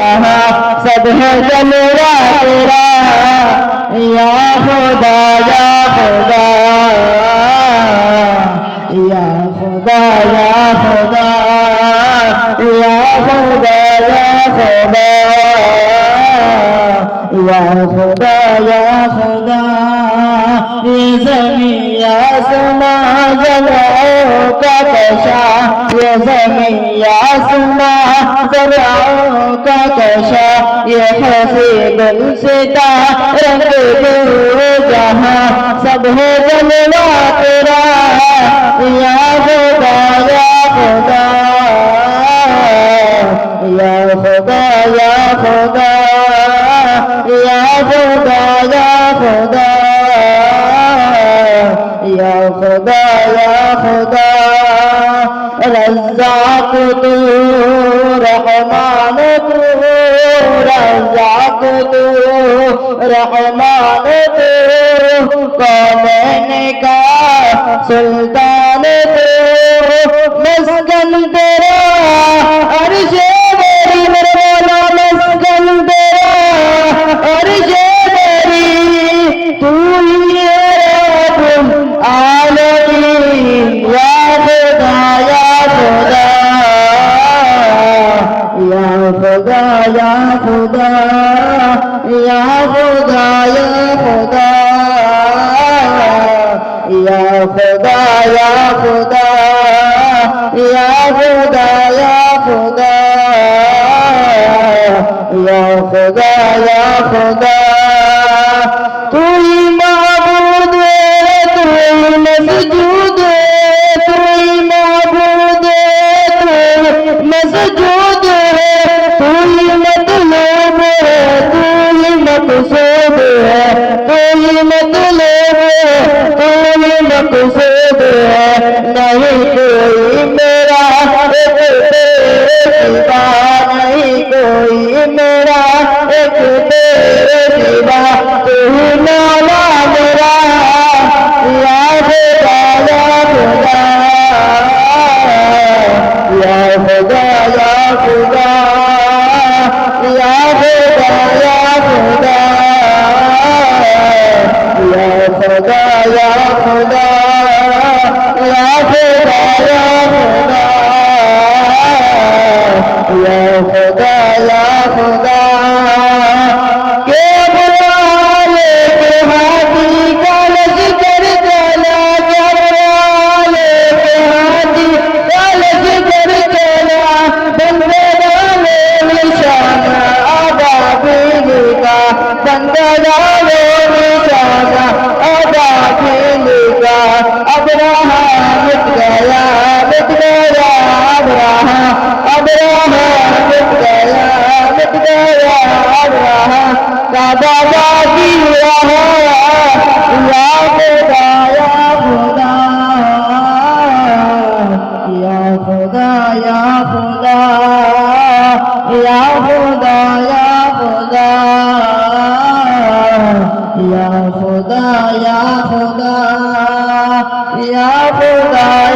जहाँ सब है जलवा तेरा या खुदा या खुदा या खुदा या खुदा या खुदा या खुदा या खुदा ये ज़मीन आसमां ज़राओं का कशा ये ज़मीन आसमां ज़राओं का कशा ये हंसी गुलसिता रंग दो जहाँ सब है जलवा तेरा या खुदा या खुदा या खुदा या खुदा या खुदा या खुदा या खुदा या खुदा रज़्ज़ाक़ तू रहमान तू रज़्ज़ाक़ तू रहमान तू कौनैन का सुल्तान तू मस्कन तेरा अर्शे मेरी मेरे मौला मस्कन तेरा अर्शे मेरी तू ही रब्बुल आलमीन या खुदा या खुदा या खुदा या खुदा या खुदा या खुदा या खुदा या खुदा या खुदा या खुदा या खुदा तू ही माबूद है तू ही मसजूद है तू ही माबूद है तू ही मसजूद है तू ही मतलूब है तू ही मकसूद है तू ही मतलूब है तू ही मकसूद है नहीं कोई मेरा एक तेरे सिवा नहीं कोई मेरा एक तेरे सिवा तू ही मौला मेरा या खुदा या खुदा या खुदा या खुदा या खुदा या खुदा या खुदा या खुदा या खुदा या खुदा या खुदा के बुलाले के हाथी का लश्कर चला के बुलाले के हाथी का लश्कर चला बंदे डाले निशाना अबाबिल का बंदे डाले निशाना अबाबिल का अब्राहा मिट गया अब्राहा मिट गया अब्राहा का बाबा की रहा या खुदा या खुदा या खुदा या खुदा या खुदा या खुदा या खुदा या खुदा